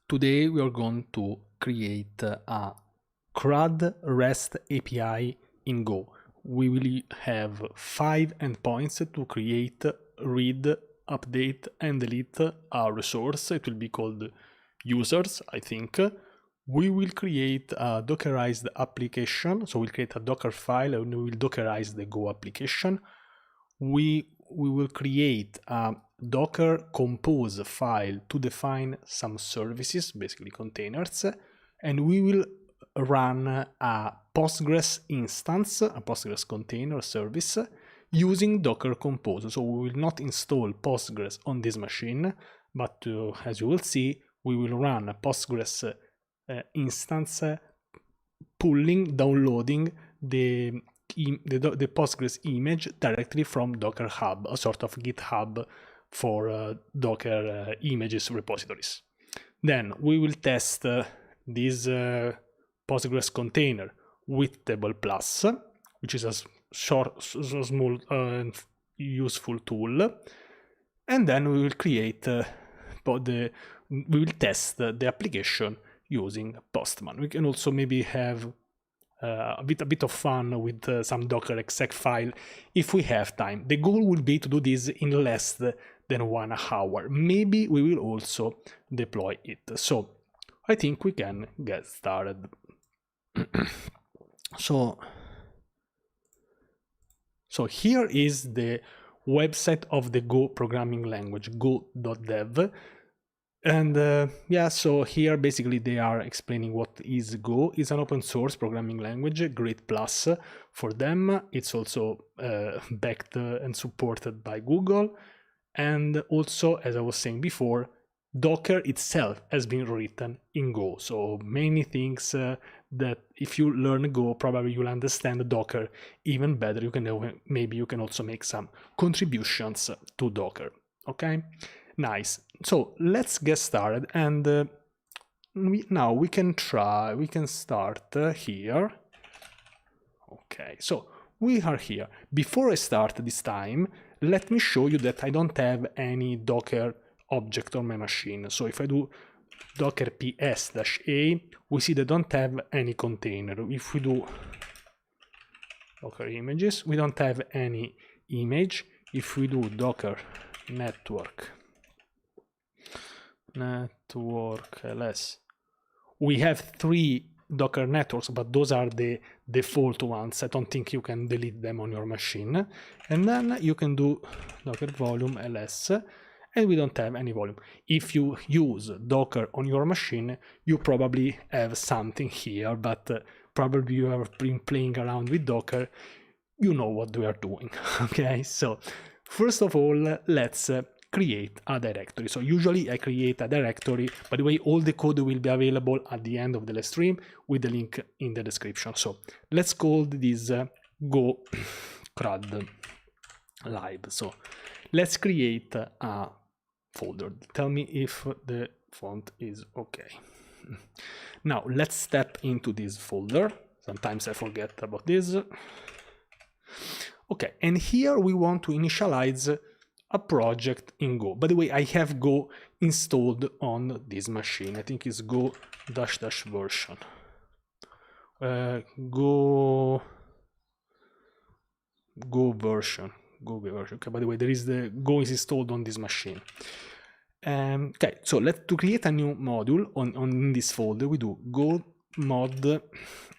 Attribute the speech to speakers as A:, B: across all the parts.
A: Today we are going to create a CRUD Rest API in Go. We will have 5 endpoints to create, read, update and delete a resource. It will be called users, I think. We will create a Dockerized application. So we'll create a Dockerfile and we will Dockerize the Go application. We will create a Docker compose file to define some services, basically containers, and we will run a Postgres instance, a Postgres container service using Docker compose. So we will not install Postgres on this machine, but as you will see, we will run a Postgres instance pulling, downloading the Postgres image directly from Docker Hub, a sort of GitHub for Docker images repositories. Then we will test this Postgres container with TablePlus, which is a small useful tool, and then we will create we will test the application using Postman. We can also maybe have a bit of fun with some Docker exec file if we have time. The goal will be to do this in less than 1 hour. Maybe we will also deploy it. So I think we can get started. So here is the website of the Go programming language, go.dev. And so here basically they are explaining what is Go. It's an open source programming language, great plus for them. It's also backed and supported by Google. And also, as I was saying before, Docker itself has been written in Go. So many things that if you learn Go, probably you'll understand Docker even better. Maybe you can also make some contributions to Docker. Okay, nice. So let's get started, and now we can start here. Okay, so we are here. Before I start this time, let me show you that I don't have any Docker object on my machine. So if I do docker ps-a, we see that I don't have any container. If we do Docker images, we don't have any image. If we do Docker network ls, we have 3 Docker networks, but those are the default ones. I don't think you can delete them on your machine. And then you can do Docker volume ls, and we don't have any volume. If you use Docker on your machine, you probably have something here, but probably you have been playing around with Docker. You know what we are doing. Okay, so first of all, let's create a directory. So usually I create a directory. By the way, all the code will be available at the end of the live stream with the link in the description. So let's call this Go CRUD live. So let's create a folder. Tell me if the font is okay. Now let's step into this folder. Sometimes I forget about this. Okay, and here we want to initialize a project in Go. By the way, I have Go installed on this machine. I think it's go -- version. Go version. Okay, by the way, there is the Go is installed on this machine. Okay, so to create a new module on this folder, we do go mod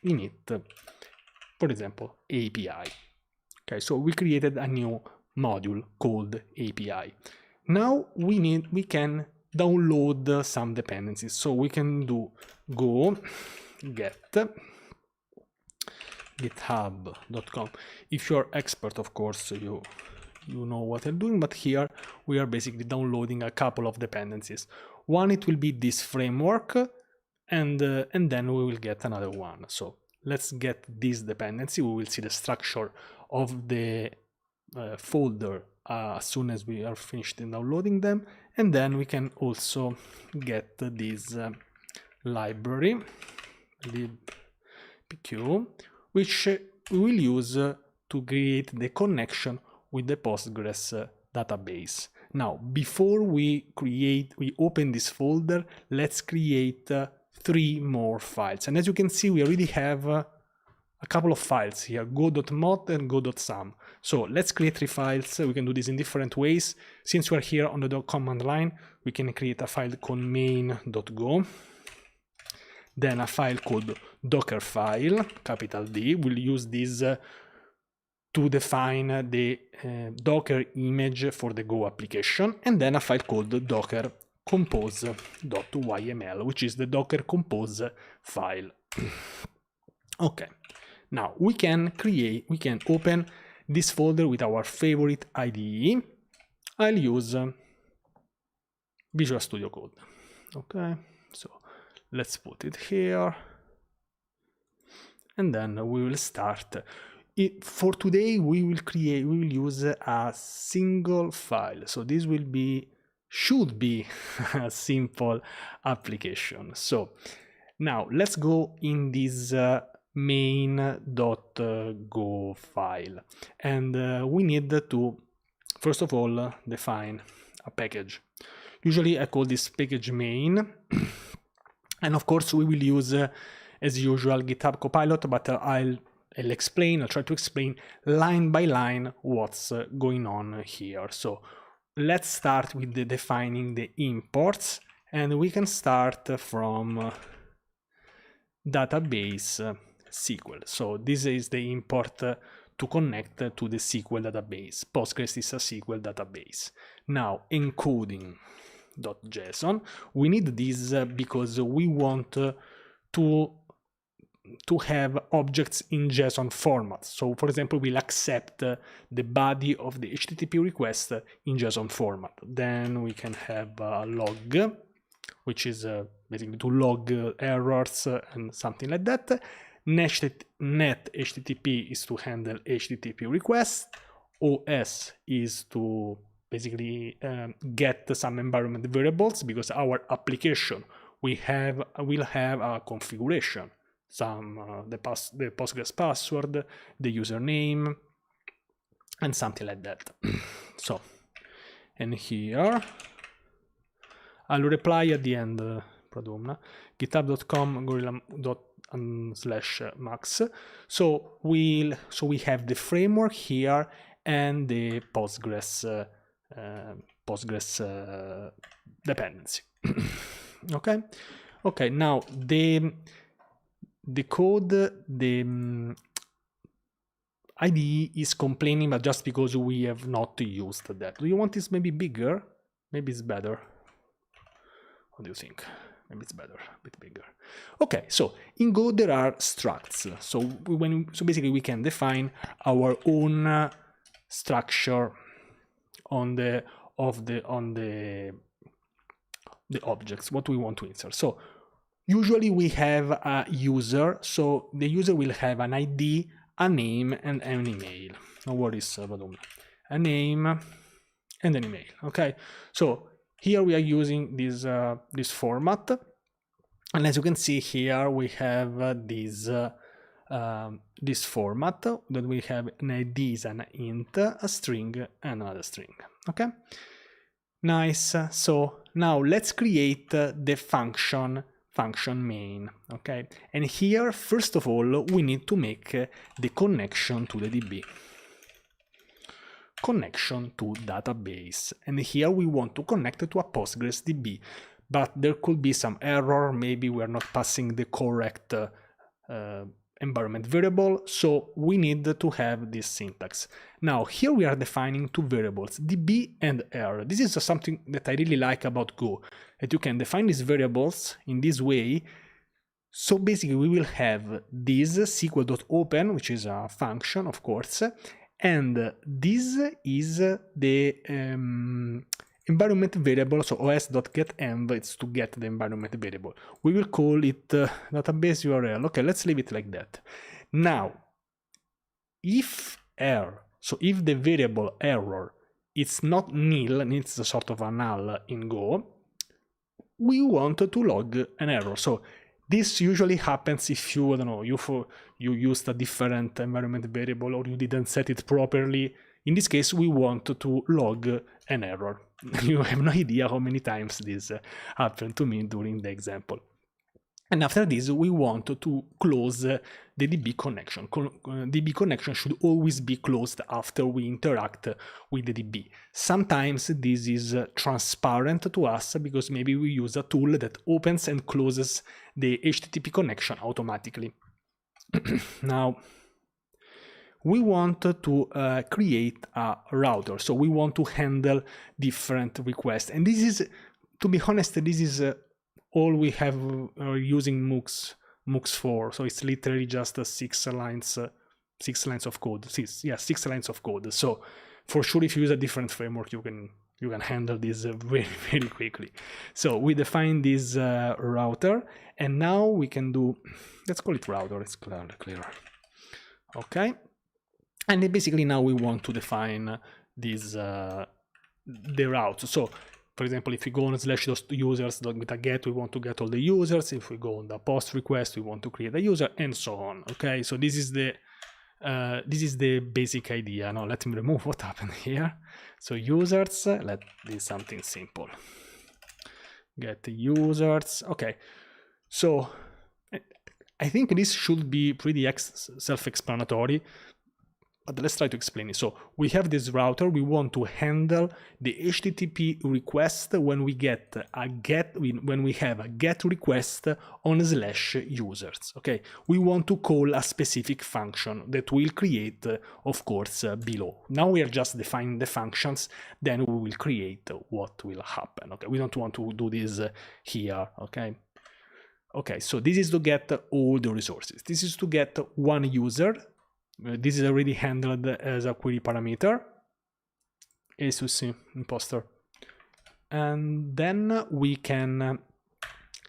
A: init, for example, API. Okay, so we created a new module called API. Now we can download some dependencies. So we can do go get github.com. If you're expert, of course, you know what I'm doing, but here we are basically downloading a couple of dependencies. One, it will be this framework, and then we will get another one. So let's get this dependency. We will see the structure of the folder as soon as we are finished in downloading them, and then we can also get this library libpq, which we will use to create the connection with the Postgres database. Now, before we open this folder, let's create 3 more files. And as you can see, we already have a couple of files here, go.mod and go.sum. So let's create 3 files. We can do this in different ways. Since we're here on the command line, we can create a file called main.go. Then a file called Dockerfile, capital D. We'll use this to define the Docker image for the Go application. And then a file called Docker compose.yml, which is the Docker compose file. Okay, now we can open this folder with our favorite IDE. I'll use Visual Studio Code. Okay, so let's put it here. And then we will start. For today, we will use a single file. So this should be a simple application. So now let's go in this main.go file. And we need to, first of all, define a package. Usually I call this package main. And of course, we will use, as usual, GitHub Copilot, but I'll try to explain line by line what's going on here. So let's start with defining the imports, and we can start from database SQL. So this is the import to connect to the SQL database. Postgres is a SQL database. Now, encoding.json. We need this because we want to have objects in JSON format. So for example, we'll accept the body of the HTTP request in JSON format. Then we can have a log, which is basically to log errors and something like that. Net HTTP is to handle HTTP requests. OS is to basically get some environment variables, because our application will have a configuration. The Postgres password, the username, and something like that. So, and here I'll reply at the end, Pradumna, github.com/max. So we have the framework here and the Postgres dependency. Okay. Now the code, the IDE is complaining, but just because we have not used that. Do you want this maybe bigger? Maybe it's better. What do you think? Maybe it's better, a bit bigger. Okay, so in Go there are structs. So basically we can define our own structure on the objects, what we want to insert. So usually we have a user, so the user will have an ID, a name, and an email. No worries, a name and an email. Okay, so here we are using this format, and as you can see here we have this format that we have an ID is an int, a string, and another string. Okay, nice. So now let's create the function main. Okay, and here first of all we need to make the connection to the DB, connection to database, and here we want to connect to a Postgres DB, but there could be some error, maybe we are not passing the correct environment variable, so we need to have this syntax. Now here we are defining 2 variables, db and r. This is something that I really like about Go, that you can define these variables in this way. So basically we will have this SQL.open, which is a function, of course, and this is the environment variable, so os.getEnv, it's to get the environment variable. We will call it database URL. Okay, let's leave it like that. Now, if the variable error is not nil, and it's a sort of a null in Go, we want to log an error. So this usually happens if you, I don't know, you used a different environment variable or you didn't set it properly. In this case, we want to log an error. you have no idea how many times this happened to me during the example. And after this, we want to close the DB connection. DB connection should always be closed after we interact with the DB. Sometimes this is transparent to us because maybe we use a tool that opens and closes the HTTP connection automatically. Now, we want to create a router. So we want to handle different requests. And this is, to be honest, this is all we have using MOOCs for. So it's literally just 6 lines of code. 6 lines of code. So for sure, if you use a different framework, you can handle this very, very quickly. So we define this router, and now we can do, let's call it router, it's clearer. Okay. And then basically now we want to define this the route. So for example, if we go on /users with a get, we want to get all the users. If we go on the post request, we want to create a user, and so on. Okay, so this is the basic idea. Now let me remove what happened here. So users, let this something simple. Get users. Okay, so I think this should be pretty self-explanatory. But let's try to explain it. So we have this router. We want to handle the HTTP request when we have a get request on /users. Okay, we want to call a specific function that we'll create, of course, below. Now we are just defining the functions. Then we will create what will happen. Okay, we don't want to do this here. Okay. Okay, so this is to get all the resources. This is to get one user. This is already handled as a query parameter. As you see, imposter. And then we can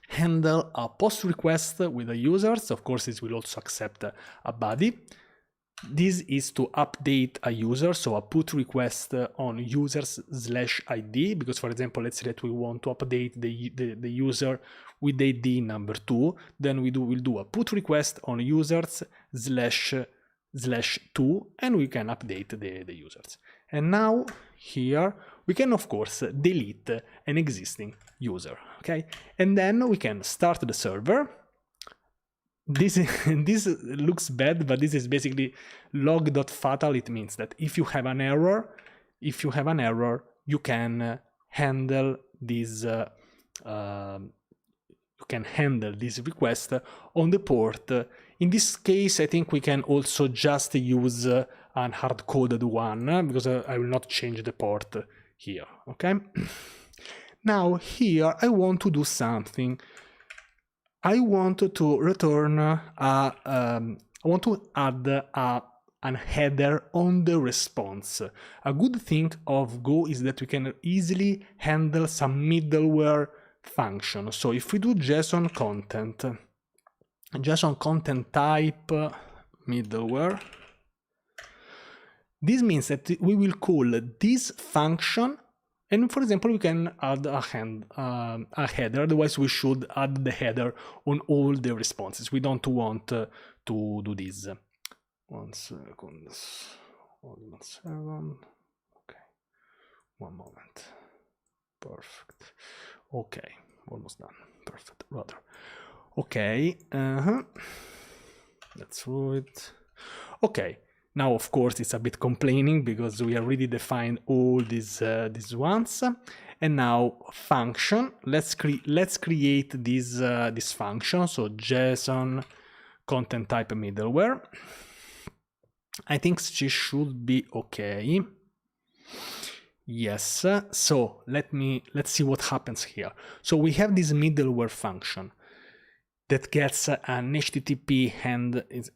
A: handle a post request with the users. Of course, this will also accept a body. This is to update a user, so a put request on users/id, because for example, let's say that we want to update the user with the ID number 2, then we'll do a put request on users/2, and we can update the users. And now here we can of course delete an existing user. Okay, and then we can start the server. This looks bad, but this is basically log.fatal. It means that if you have an error, you can handle this request on the port. In this case, I think we can also just use an hard-coded one, because I will not change the port here, okay? Now here I want to do something. I want to return I want to add an header on the response. A good thing of Go is that we can easily handle some middleware function. So if we do JSON content type middleware, this means that we will call this function, and for example we can add a header. Otherwise we should add the header on all the responses. We don't want to do this. 1 second. Hold on 7. Okay, 1 moment. Perfect. Okay, almost done. Perfect. Rather. Okay. Let's do it. Okay. Now, of course, it's a bit complaining because we already defined all these ones. And now function. Let's create this function. So JSON content type middleware. I think she should be okay. Yes. So let's see what happens here. So we have this middleware function that gets an HTTP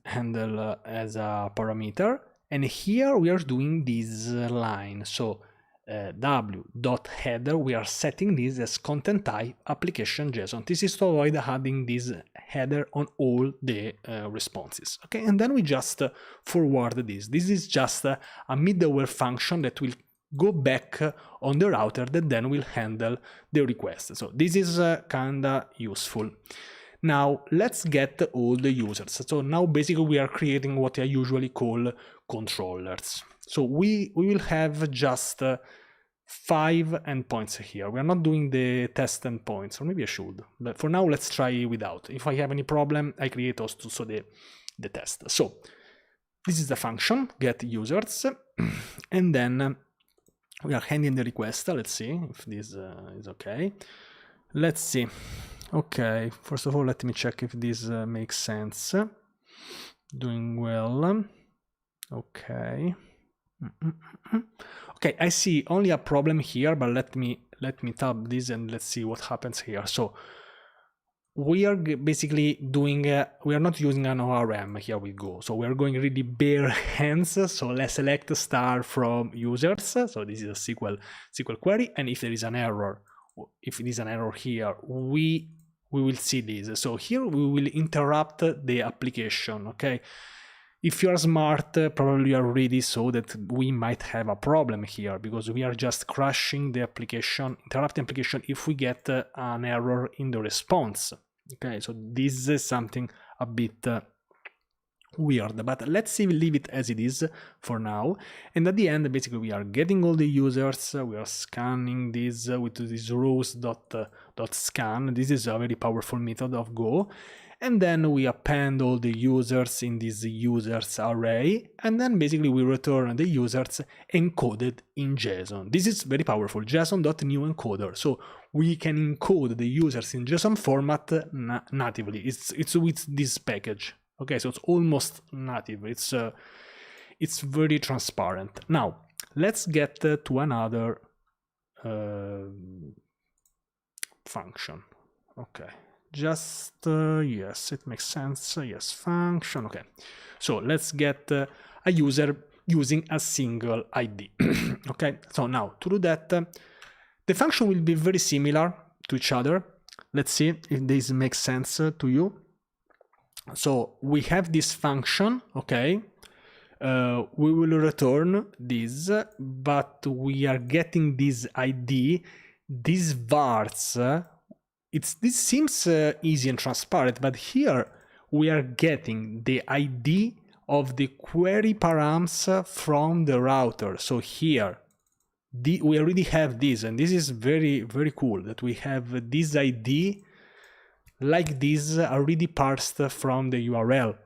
A: handle as a parameter, and here we are doing this line. So w.header, we are setting this as content type application JSON. This is to avoid adding this header on all the responses. Okay, and then we just forward this. This is just a middleware function that will go back on the router that then will handle the request. So this is kinda useful. Now let's get all the users. So now basically we are creating what I usually call controllers. So we will have just 5 endpoints here. We are not doing the test endpoints, or maybe I should. But for now, let's try without. If I have any problem, I create also the test. So this is the function, get users, and then we are handing the request. Let's see if this is okay. Let's see. Okay, first of all, let me check if this makes sense. Doing well. Okay. Okay, I see only a problem here, but let me tab this and let's see what happens here. So we are basically doing, we are not using an ORM here with Go. So we are going really bare hands. So let's select star from users. So this is a SQL query. And if there is an error, if it is an error here, we will see this. So here we will interrupt the application, okay? If you are smart, probably you already saw that we might have a problem here because we are just crashing the application, interrupting the application if we get an error in the response. Okay, so this is something a bit weird, but let's leave it as it is for now. And at the end, basically, we are getting all the users. We are scanning this with this rows.scan. This is a very powerful method of Go. And then we append all the users in this users array. And then basically we return the users encoded in JSON. This is very powerful, JSON.new encoder. So we can encode the users in JSON format natively. It's with this package. Okay, so it's almost native. It's very transparent. Now, let's get to another function. Okay. Just, yes, it makes sense. Yes, function. Okay. So let's get a user using a single ID. Okay. So now to do that, the function will be very similar to each other. Let's see if this makes sense to you. So we have this function. Okay. We will return this, but we are getting this ID, these vars. This seems easy and transparent, but here we are getting the ID of the query params from the router. So here we already have this, and this is very, very cool that we have this ID like this already parsed from the URL.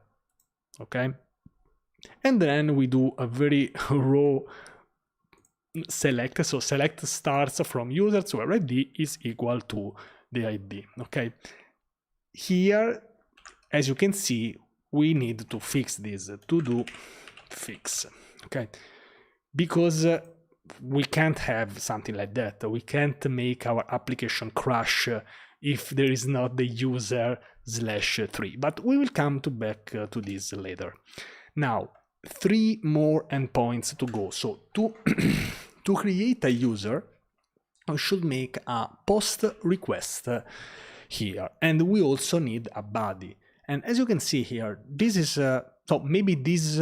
A: Okay, and then we do a very raw select. So select starts from users where ID is equal to the ID. Okay, here, as you can see, we need to fix this, to do fix. Okay, because we can't have something like that. We can't make our application crash if there is not the user/3, but we will come back to this later. Now, 3 more endpoints to go. So to create a user, we should make a post request here, and we also need a body. And as you can see here, this is so maybe this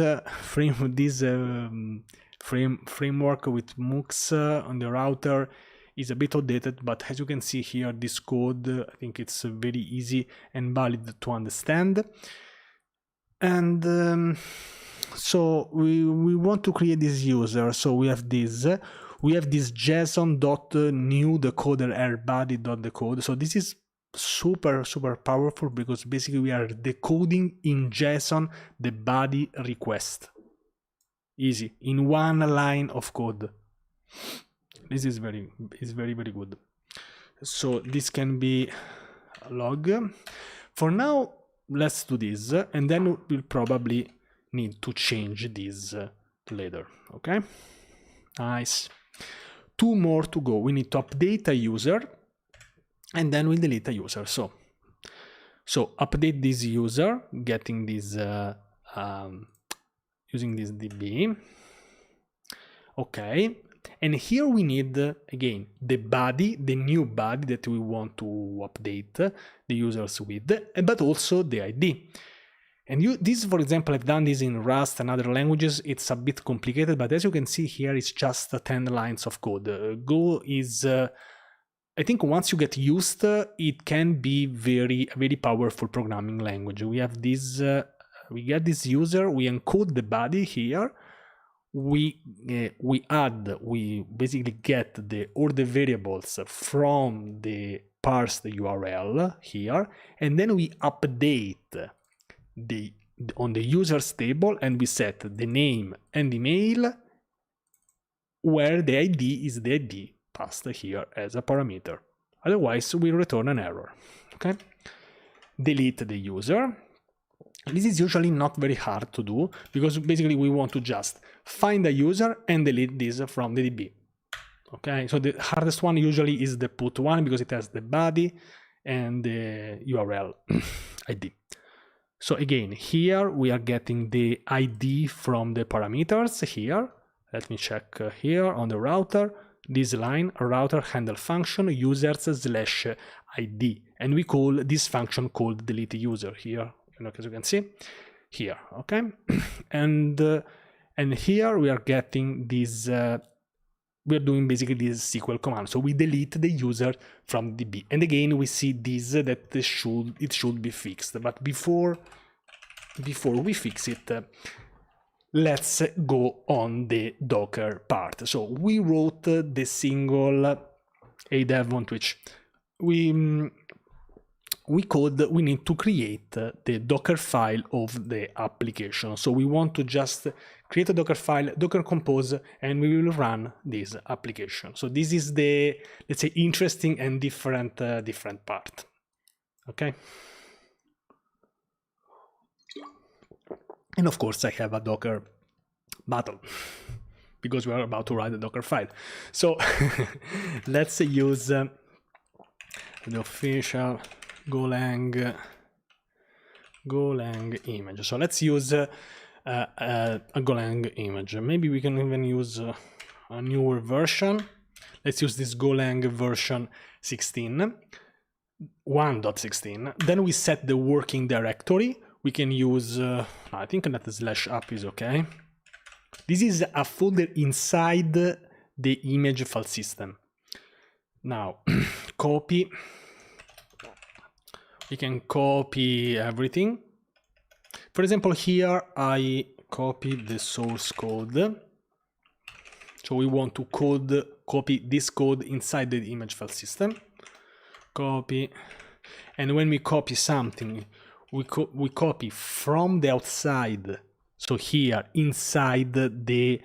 A: framework with MOOCs on the router is a bit outdated, but as you can see here, this code, I think it's very easy and valid to understand. And so we want to create this user. So we have this JSON.new decoder airbody.decode. So this is super powerful because basically we are decoding in JSON the body request. Easy, in one line of code. This is very good. So this can be a log. For now, let's do this, and then we'll probably need to change this later. Okay, nice. 2 more to go. We need to update a user, and then we'll delete a user. So update this user, getting this using this DB. Okay, and here we need again the body, the new body that we want to update the users with, but also the ID. And this, for example, I've done this in Rust and other languages. It's a bit complicated, but as you can see here, it's just 10 lines of code. Go is, I think once you get used, it can be very powerful programming language. We have this, we get this user, we encode the body here, we basically get all the variables from the parsed URL here, and then we update on the users table, and we set the name and email where the ID is the ID passed here as a parameter. Otherwise, we return an error. Okay. Delete the user. This is usually not very hard to do, because basically we want to just find a user and delete this from the DB. Okay, so the hardest one usually is the put one, because it has the body and the URL ID. So again, here we are getting the ID from the parameters here. Let me check here on the router. This line, router handle function users/ID, and we call this function called delete user here, as you can see here. Okay, and here we are getting this. We're doing basically this SQL command. So we delete the user from DB, and again we see this that it should be fixed. But before we fix it, let's go on the Docker part. So we wrote the single dev on Twitch. We need to create the Docker file of the application. So we want to just create a Docker file, Docker compose, and we will run this application. So this is the, let's say, interesting and different part. Okay. And of course, I have a Docker button because we are about to write a Docker file. So let's use the official golang image. So let's use a golang image. Maybe we can even use a newer version. Let's use this golang version 1.16. Then we set the working directory. We can use, I think that /app is okay. This is a folder inside the image file system. Now, copy. We can copy everything. For example, here I copy the source code. So we want to copy this code inside the image file system. Copy. And when we copy something, we copy from the outside. So here inside the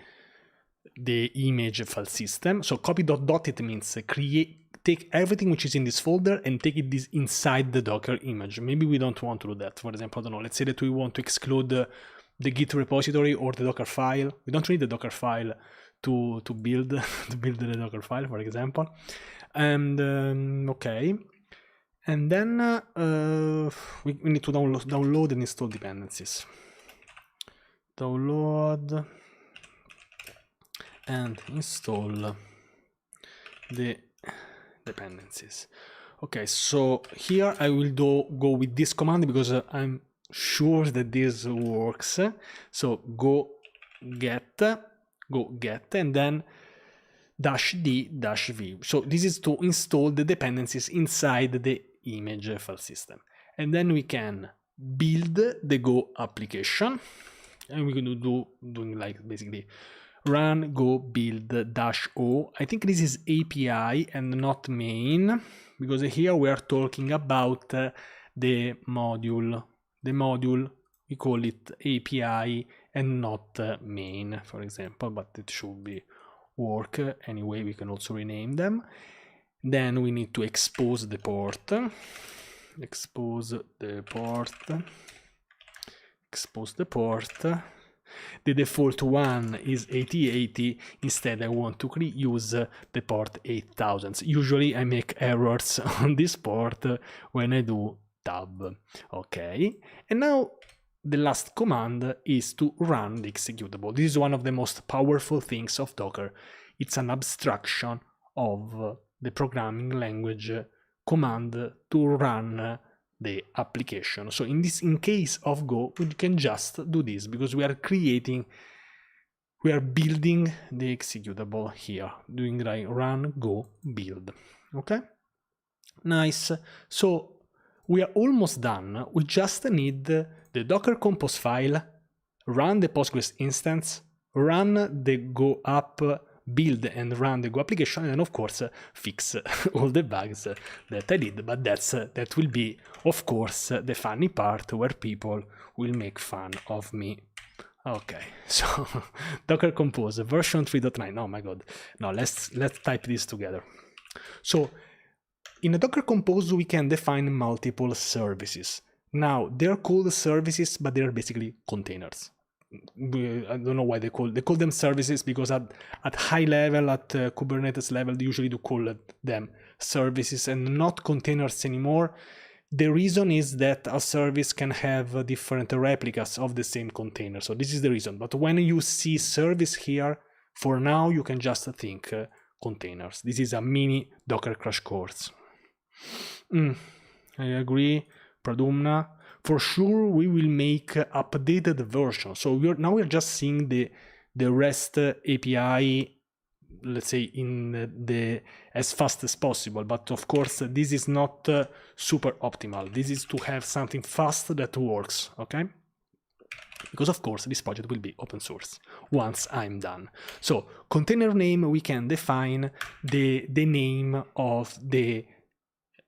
A: image file system. So copy dot it means take everything which is in this folder and take it inside the Docker image. Maybe we don't want to do that. For example, I don't know, let's say that we want to exclude the Git repository or the Docker file. We don't need the Docker file to build the Docker file, for example. And okay. And then we need to download and install dependencies. Download and install the dependencies. Okay, so here I will go with this command because I'm sure that this works. So go get and then -d-v. So this is to install the dependencies inside the image file system. And then we can build the Go application. And we're going to doing like basically run go build -o. I think this is API and not main, because here we are talking about the module. The module, we call it API and not main, for example, but it should be work anyway. We can also rename them. Then we need to expose the port. The default one is 8080. Instead, I want to use the port 8000. Usually I make errors on this port when I do tab. Okay. And now the last command is to run the executable. This is one of the most powerful things of Docker. It's an abstraction of the programming language command to run the application. So in case of Go, we can just do this because we are building the executable here, doing like run go build. Okay, nice. So we are almost done. We just need the Docker compose file, run the Postgres instance, run the Go app, build and run the Go application, and of course fix all the bugs that I did. But that will be, of course, the funny part where people will make fun of me. Okay, so Docker Compose version 3.9. Oh my god. No, let's type this together. So in a Docker Compose we can define multiple services. Now they're called services, but they're basically containers. I don't know why they call them services, because at high level, at Kubernetes level, they usually do call them services and not containers anymore. The reason is that a service can have different replicas of the same container. So this is the reason. But when you see service here, for now, you can just think containers. This is a mini Docker crash course. I agree, Pradumna. For sure, we will make updated version. So now we're just seeing the REST API, let's say, in as fast as possible. But of course, this is not super optimal. This is to have something fast that works, okay? Because of course, this project will be open source once I'm done. So container name, we can define the name of the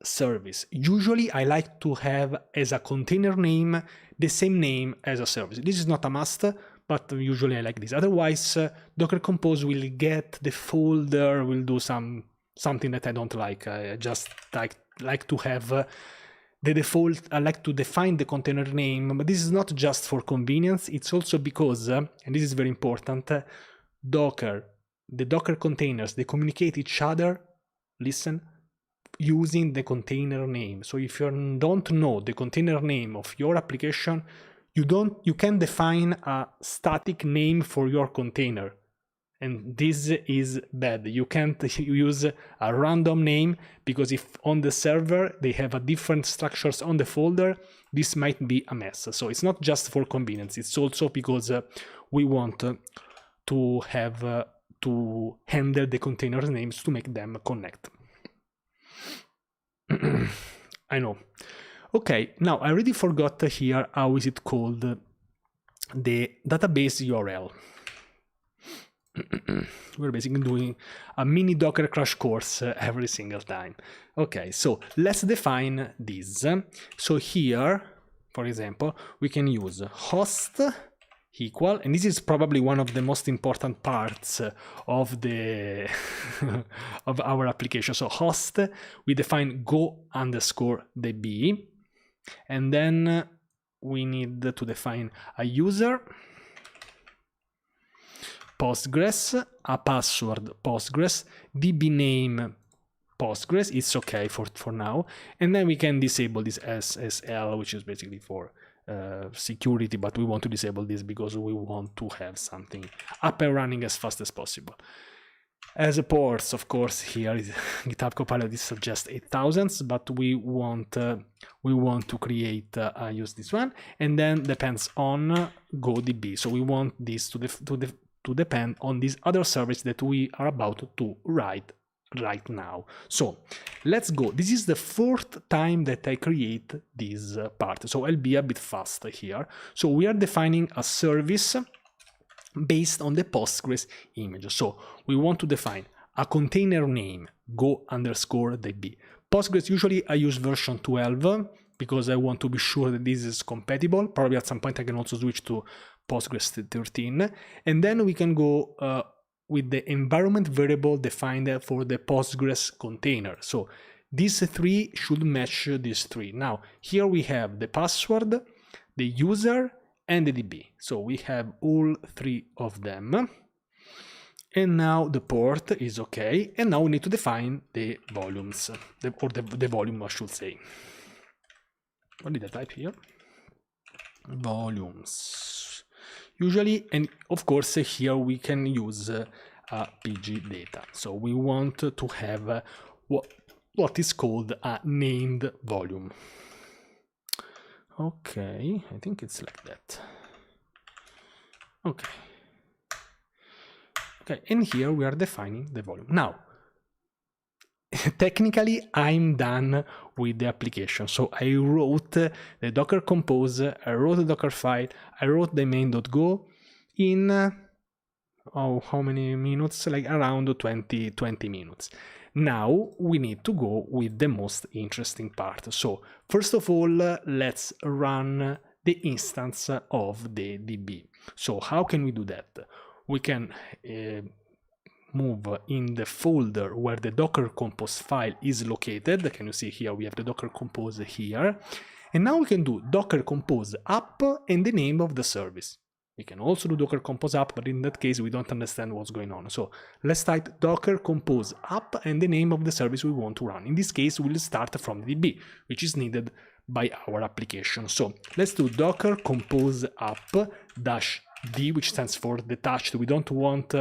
A: service. Usually I like to have as a container name the same name as a service. This is not a must, but usually I like this. Otherwise, Docker Compose will get the folder, will do something that I don't like. I just like to have the default. I like to define the container name, but this is not just for convenience. It's also because, and this is very important, the Docker containers, they communicate each other, listen, using the container name. So if you don't know the container name of your application, you can define a static name for your container, and this is bad. You can't use a random name, because if on the server they have a different structures on the folder, this might be a mess. So it's not just for convenience, it's also because we want to have to handle the container names to make them connect. I know. Okay, now I already forgot here how is it called, the database URL. We're basically doing a mini Docker crash course every single time. Okay, so let's define this. So here, for example, we can use host equal, and this is probably one of the most important parts of the of our application. So host, we define go_db, and then we need to define a user, Postgres, a password Postgres, DB name Postgres, it's okay for now, and then we can disable this SSL, which is basically for security, but we want to disable this because we want to have something up and running as fast as possible. As a ports, of course, here is GitHub Copilot is suggest 8,000, but we want to create use this one, and then depends on GoDB. So we want this to depend on this other service that we are about to write right now. So let's go. This is the fourth time that I create this part, so I'll be a bit fast here. So we are defining a service based on the Postgres image. So we want to define a container name, go_db. Postgres, usually I use version 12 because I want to be sure that this is compatible. Probably at some point I can also switch to Postgres 13, and then we can go with the environment variable defined for the Postgres container. So these three should match these three. Now, here we have the password, the user, and the DB. So we have all three of them. And now the port is okay. And now we need to define the volumes, the volume, I should say. What did I type here? Volumes. Usually, and of course here we can use PG data. So we want to have what is called a named volume. Okay, I think it's like that. Okay. Okay, and here we are defining the volume. Now, technically, I'm done with the application. So I wrote the Docker Compose, I wrote the Dockerfile, I wrote the main.go in how many minutes, like around 20 minutes. Now we need to go with the most interesting part. So first of all, let's run the instance of the DB. So how can we do that? We can move in the folder where the Docker Compose file is located. Can you see here we have the Docker Compose here, and now we can do Docker Compose app and the name of the service. We can also do Docker Compose app, but in that case we don't understand what's going on. So let's type Docker Compose app and the name of the service we want to run. In this case we'll start from the DB, which is needed by our application. So let's do Docker Compose app -d, which stands for detached. We don't want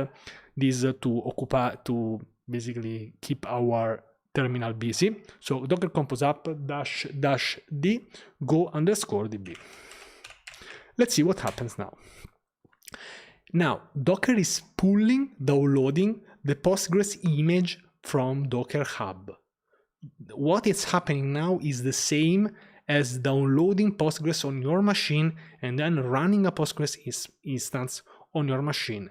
A: this to basically keep our terminal busy. So Docker Compose app -d go_db. Let's see what happens now. Now Docker is downloading the Postgres image from Docker Hub. What is happening now is the same as downloading Postgres on your machine and then running a Postgres instance on your machine.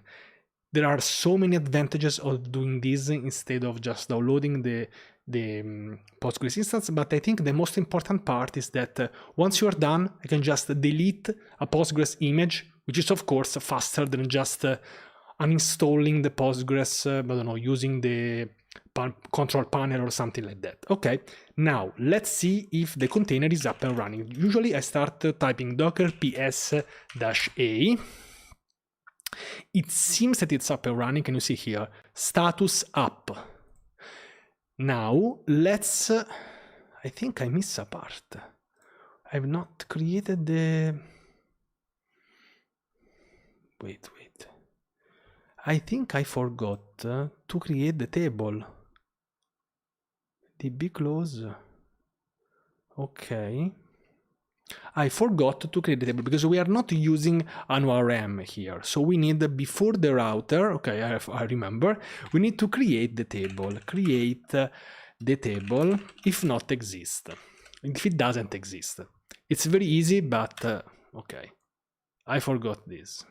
A: There are so many advantages of doing this instead of just downloading the Postgres instance, but I think the most important part is that once you are done, I can just delete a Postgres image, which is of course faster than just uninstalling the Postgres, I don't know, using the control panel or something like that. Okay, now let's see if the container is up and running. Usually I start typing docker ps-a. It seems that it's up and running. Can you see here? Status up. Now let's, I think I missed a part. I've not created the, wait. I think I forgot to create the table. DB close. Okay. I forgot to create the table because we are not using an ORM here. So we need, before the router, okay, I remember, we need to create the table. Create the table if not exist. If it doesn't exist. It's very easy, but okay. I forgot this.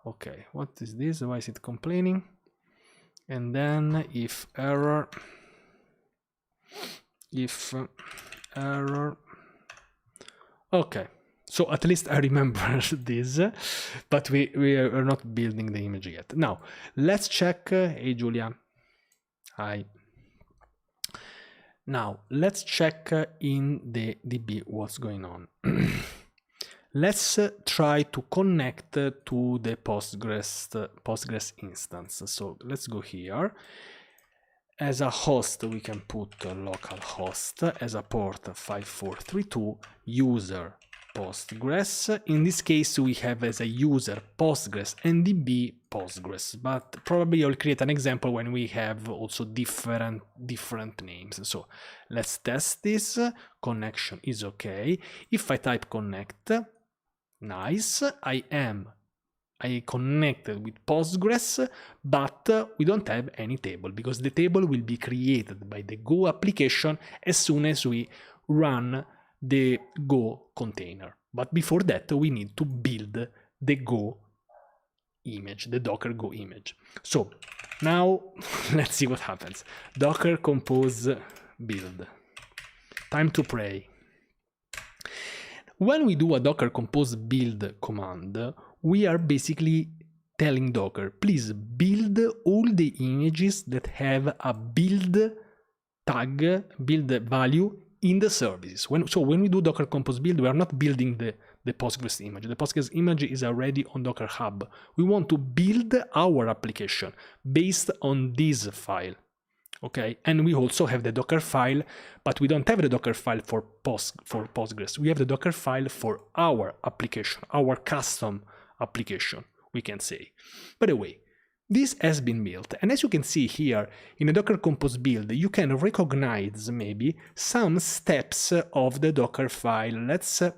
A: Okay, what is this? Why is it complaining? And then if error, okay, so at least I remember this, but we are not building the image yet. Now let's check. Hey Julia, hi. Now let's check in the DB what's going on. Let's try to connect to the Postgres instance. So let's go here. As a host, we can put localhost, as a port 5432, user Postgres. In this case, we have as a user Postgres and DB Postgres, but probably I'll create an example when we have also different names. So let's test this. Connection is okay. If I type connect, nice, I connected with Postgres, but we don't have any table because the table will be created by the Go application as soon as we run the Go container. But before that, we need to build the Go image, the Docker Go image. So now let's see what happens. Docker Compose build. Time to pray. When we do a Docker Compose build command, we are basically telling Docker, please build all the images that have a build tag, build value in the services. So when we do Docker Compose build, we are not building the Postgres image. The Postgres image is already on Docker Hub. We want to build our application based on this file. Okay, and we also have the Dockerfile, but we don't have the Dockerfile for Postgres. We have the Dockerfile for our application, our custom application, we can say. By the way, this has been built, and as you can see here in the Docker Compose build, you can recognize maybe some steps of the Dockerfile.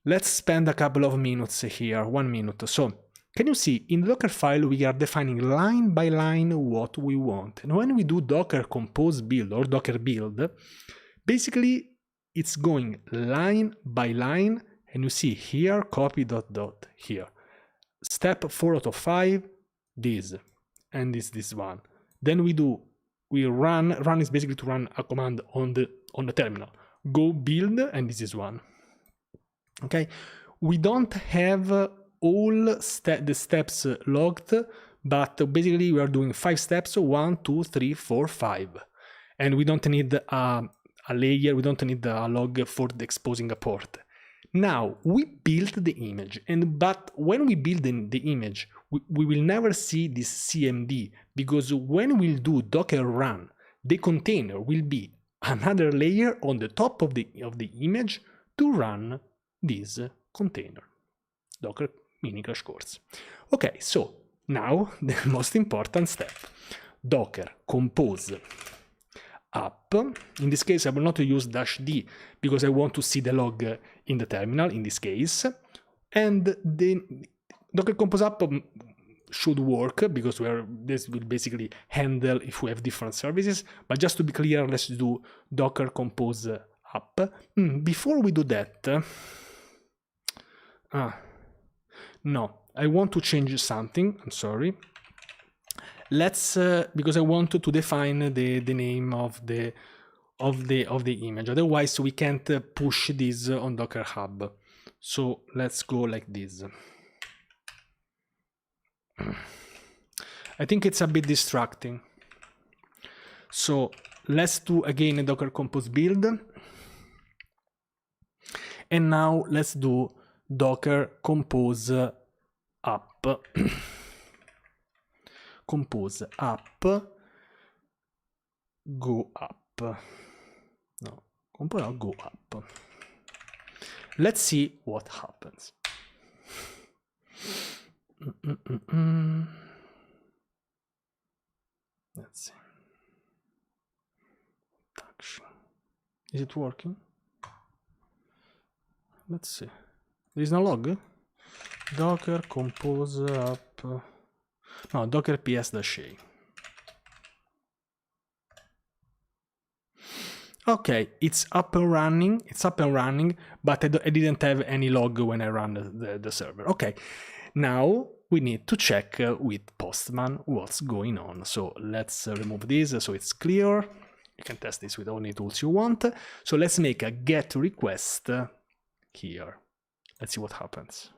A: Let's spend a couple of minutes here, 1 minute. So can you see in the Dockerfile we are defining line by line what we want, and when we do Docker Compose build or Docker build, basically it's going line by line, and you see here copy ... here. Step 4 out of 5, this, and this one. Then we run is basically to run a command on the terminal. Go build, and this is one. Okay, we don't have all the steps logged, but basically we are doing 5 steps, 1, 2, 3, 4, 5. And we don't need a layer, we don't need a log for exposing a port. Now we built the image, but when we build the image, we will never see this CMD, because when we'll do Docker run, the container will be another layer on the top of the image to run this container. Docker mini crash course. Okay, so now the most important step. Docker compose app. In this case, I will not use -d because I want to see the log in the terminal in this case. And the Docker compose app should work because this will basically handle if we have different services. But just to be clear, let's do Docker compose app. Before we do that, no, I want to change something. I'm sorry. Let's because I want to define the name of the image. Otherwise, we can't push this on Docker Hub. So let's go like this. I think it's a bit distracting. So let's do again a Docker compose build. And now let's do Docker compose app. Compose app go up. No, compose go up. Let's see what happens. Let's see. Is it working? Let's see. There is no log. Docker compose app. No, Docker ps-a. Okay, it's up and running. It's up and running, but I didn't have any log when I ran the server. Okay, now we need to check with Postman what's going on. So let's remove this so it's clear. You can test this with any tools you want. So let's make a get request here. Let's see what happens.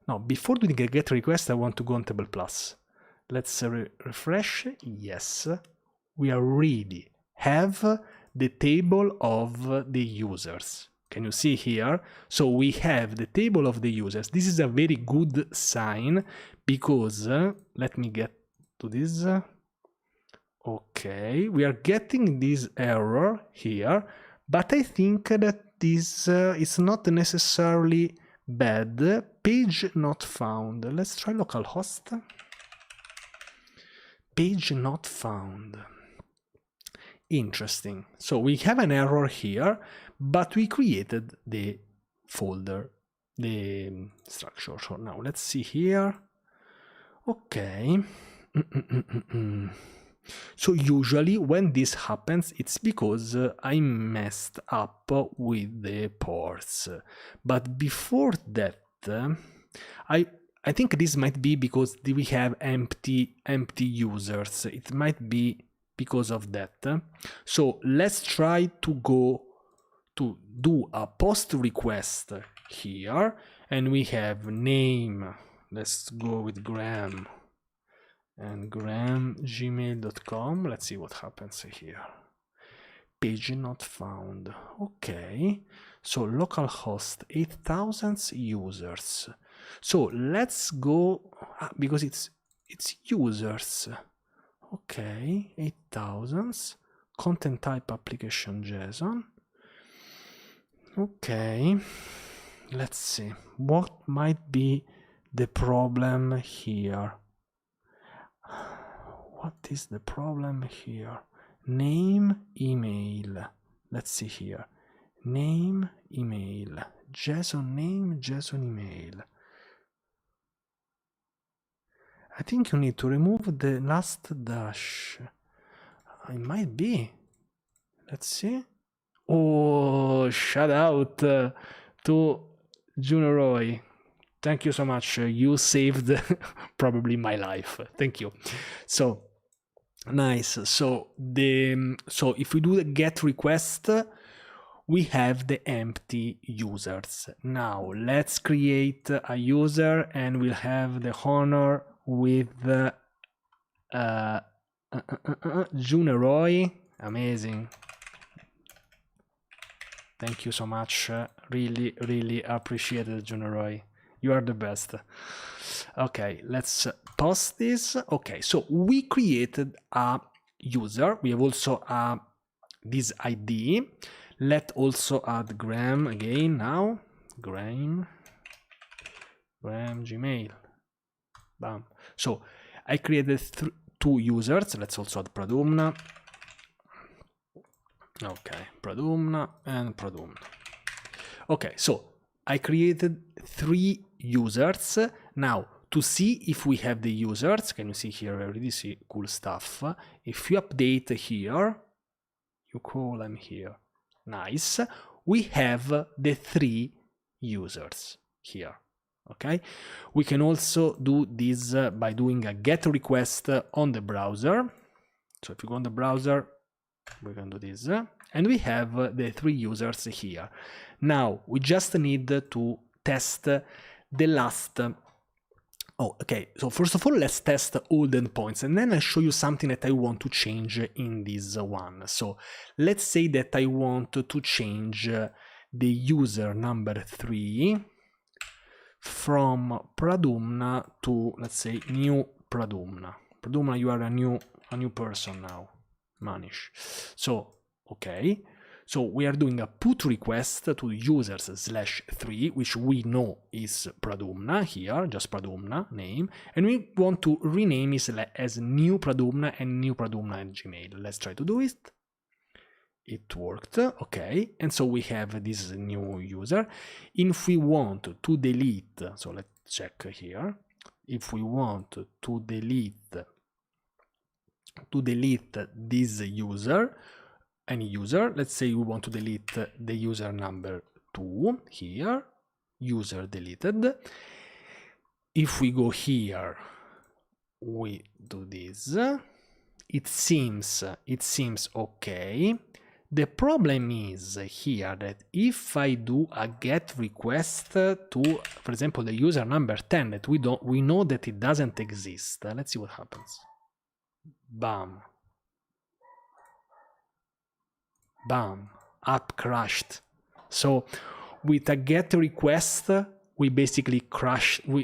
A: Now, before doing a get request, I want to go on TablePlus. Let's refresh. Yes, we already have the table of the users. Can you see here? So we have the table of the users. This is a very good sign because, let me get to this. Okay, we are getting this error here, but I think that this is not necessarily bad. Page not found. Let's try localhost. Page not found. Interesting. So we have an error here, but we created the folder, the structure. So now let's see here. Okay. So usually when this happens, it's because I messed up with the ports. But before that, I think this might be because we have empty users. It might be because of that. So let's try to go to do a post request here, and we have name. Let's go with Graham. And graham@gmail.com. Let's see what happens here. Page not found. Okay. So localhost 8,000 users. So let's go because it's users. Okay, 8,000. Content type application JSON. Okay. Let's see. What might be the problem here? What is the problem here? Name, email. Let's see here. Name, email. JSON name, JSON email. I think you need to remove the last dash. It might be. Let's see. Oh, shout out to Juno Roy. Thank you so much. You saved probably my life. Thank you. So nice. So if we do the get request, we have the empty users. Now let's create a user and we'll have the honor with Juneroy. Amazing. Thank you so much. Really, really appreciate it, Juneroy. You are the best. Okay, let's post this. Okay, so we created a user. We have also this ID. Let's also add Graham again now. Graham Gmail. Bam. So I created two users. Let's also add Pradumna. Okay, Pradumna and Pradumna. Okay, so I created 3 users. Now, to see if we have the users, can you see here? I already see cool stuff. If you update here, you call them here. Nice. We have the 3 users here. Okay. We can also do this by doing a get request on the browser. So if you go on the browser, we can do this. And we have the 3 users here. Now, we just need to test the last. Oh, okay. So first of all, let's test all the endpoints, and then I'll show you something that I want to change in this one. So let's say that I want to change the user number 3 from Pradumna to, let's say, new Pradumna. Pradumna, you are a new person now, Manish. So, okay. So we are doing a put request to users/3, which we know is Pradumna here, just Pradumna name, and we want to rename it as new Pradumna and new Pradumna at Gmail. Let's try to do it. It worked, okay. And so we have this new user. If we want to delete, so let's check here. If we want to delete this user, any user, let's say we want to delete the user number 2 here, user deleted. If we go here, we do this. It seems okay. The problem is here that if I do a get request to, for example, the user number 10 that we know that it doesn't exist. Let's see what happens. Bam. Bam, app crashed. So with a get request, we basically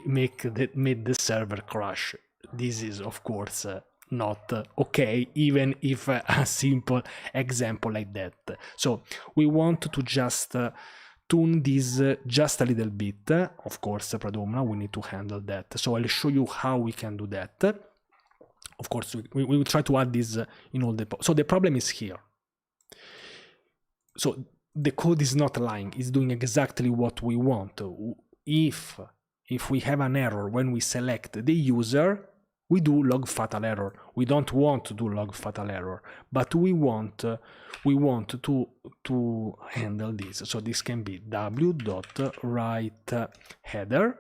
A: made the server crash. This is of course not okay, even if a simple example like that. So we want to just tune this just a little bit. Of course, Pradumna, we need to handle that. So I'll show you how we can do that. Of course, we will try to add this in all the. So the problem is here. So the code is not lying, it's doing exactly what we want. If we have an error when we select the user, we do log fatal error. We don't want to do log fatal error, but we want to handle this. So this can be w.write header,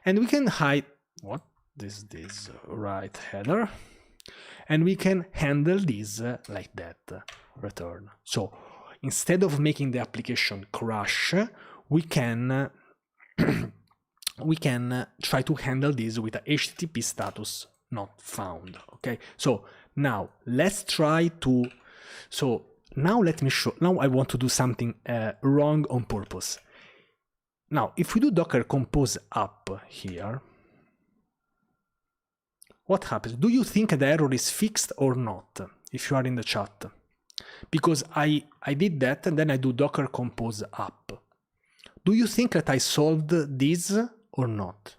A: and we can hide what this write header, and we can handle this like that, return. So instead of making the application crash, we can try to handle this with a HTTP status not found. Okay, so now let's try to. So now let me show. Now I want to do something wrong on purpose. Now, if we do docker compose app here, what happens? Do you think the error is fixed or not? If you are in the chat. Because I did that and then I do docker compose app. Do you think that I solved this or not?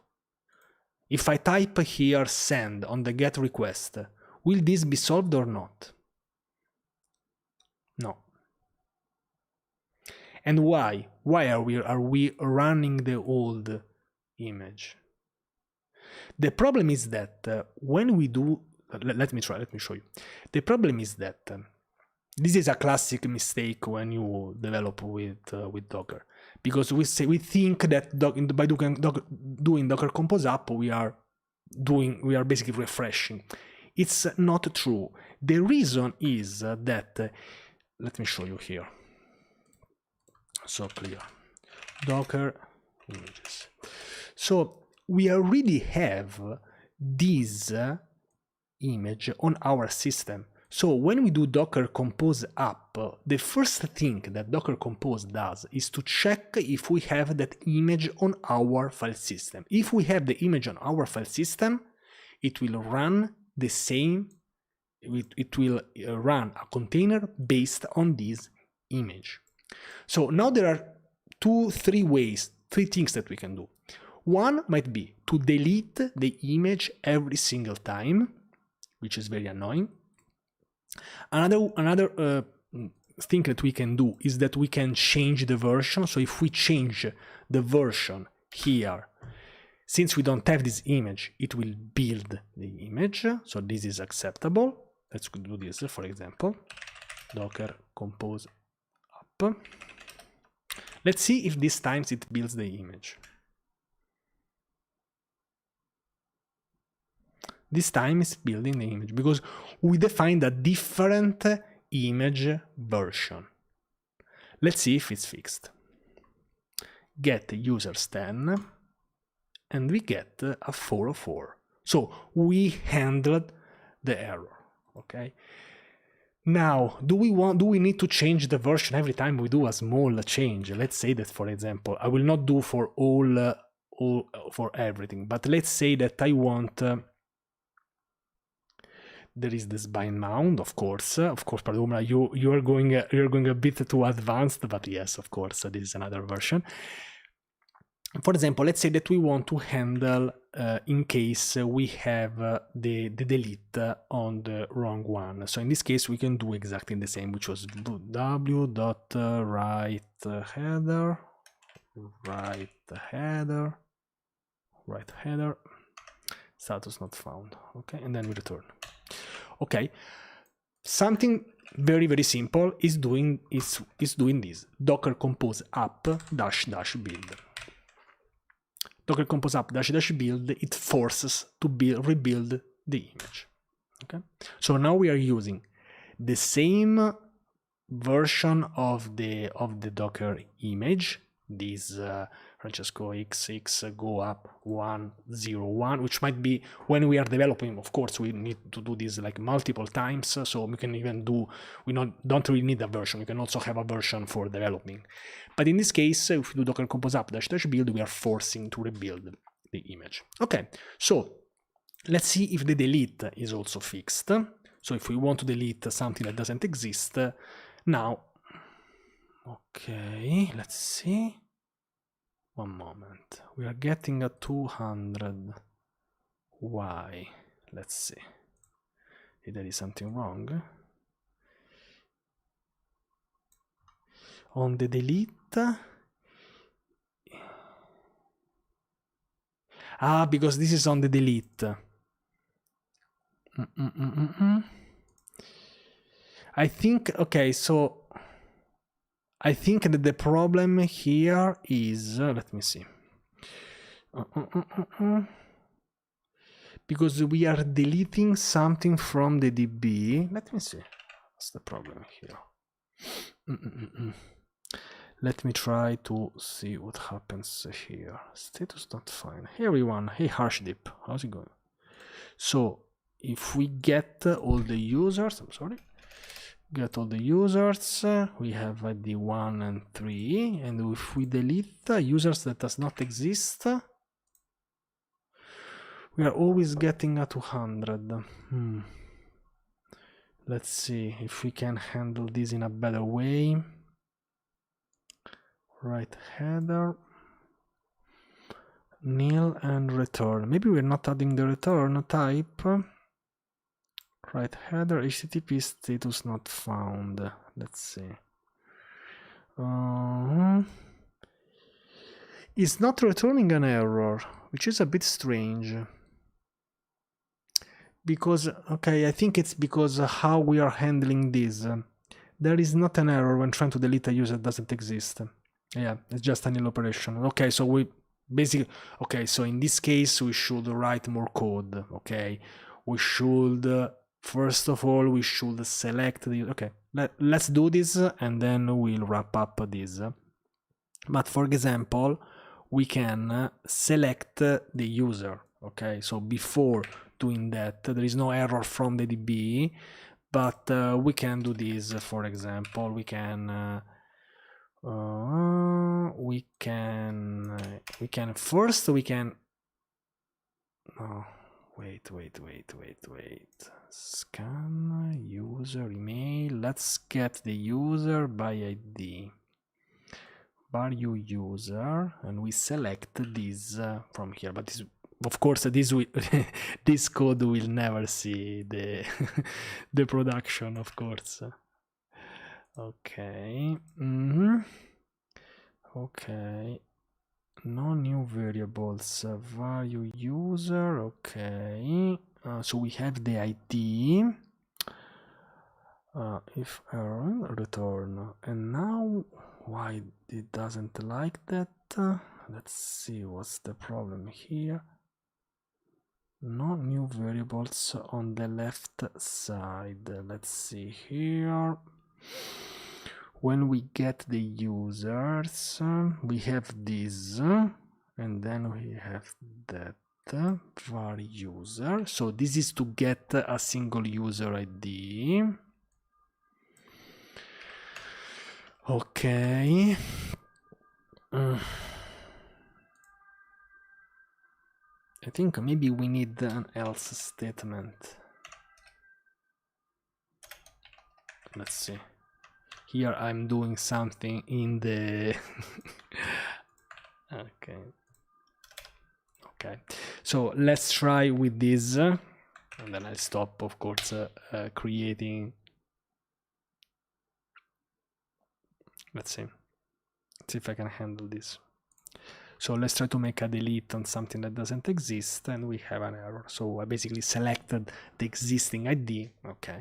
A: If I type here send on the get request, will this be solved or not? No. And why? Why are we running the old image? The problem is that when we do, let me show you. The problem is that This is a classic mistake when you develop with Docker, because we think that by doing Docker Compose Up we are basically refreshing. It's not true. The reason is that let me show you here. So clear Docker images. So we already have this image on our system. So when we do Docker Compose Up, the first thing that Docker Compose does is to check if we have that image on our file system. If we have the image on our file system, it will run the same, it will run a container based on this image. So now there are three things that we can do. One might be to delete the image every single time, which is very annoying. Another thing that we can do is that we can change the version. So if we change the version here, since we don't have this image, it will build the image. So this is acceptable. Let's do this, for example, Docker Compose Up. Let's see if this time it builds the image. This time it's building the image because we defined a different image version. Let's see if it's fixed. Get users 10 and we get a 404. So we handled the error. Okay. Now, do we need to change the version every time we do a small change? Let's say that, for example, I will not do for all for everything, but let's say that I want there is this bind mount, of course, Paduma, you're going a bit too advanced, but yes, of course, this is another version. For example, let's say that we want to handle in case we have the delete on the wrong one. So in this case, we can do exactly the same, which was w.write header, status not found. Okay, and then we return. Okay, something very, very simple is doing this. Docker Compose Up -- build. Docker Compose Up -- build, it forces to rebuild the image. Okay, so now we are using the same version of the Docker image, this Francesco XX go up 101, which might be when we are developing. Of course, we need to do this like multiple times, so we can even do, don't really need a version. We can also have a version for developing. But in this case, if we do Docker Compose Up -- build, we are forcing to rebuild the image. Okay, so let's see if the delete is also fixed. So if we want to delete something that doesn't exist, now, okay, let's see. One moment, we are getting a 200. Why? Let's see if there is something wrong. On the delete, because this is on the delete. I think, okay, so I think that the problem here is, let me see, because we are deleting something from the DB. Let me see, what's the problem here? Let me try to see what happens here. Status not fine. Hey everyone, hey Harshdeep, how's it going? So if we get all the users, I'm sorry, get all the users, we have ID 1 and 3, and if we delete users that does not exist, we are always getting a 200. Let's see if we can handle this in a better way. Write header, nil, and return. Maybe we're not adding the return type. Write header, HTTP status not found. Let's see. It's not returning an error, which is a bit strange. Because, okay, I think it's because how we are handling this. there is not an error when trying to delete a user that doesn't exist. Yeah, it's just a nil operation. Okay, so we basically, okay, so in this case we should write more code. Okay, we should first of all we should select the, okay, let's do this and then we'll wrap up this. But for example, we can select the user. Okay, so before doing that, there is no error from the DB, but we can do this. For example, we can first we can, oh, wait, scan user email. Let's get the user by ID, value user, and we select this from here. But this, of course, this will this code will never see the the production, of course. Okay. Okay, no new variables, value user. Okay, so we have the ID, if error, return. And now why it doesn't like that? Let's see what's the problem here. No new variables on the left side. Let's see here. When we get the users, we have this, and then we have that var user. So this is to get a single user ID. Okay. I think maybe we need an else statement. Let's see. Here I'm doing something in the okay, so let's try with this, and then I'll stop, of course, creating. Let's see if I can handle this. So let's try to make a delete on something that doesn't exist, and we have an error. So I basically selected the existing ID. Okay,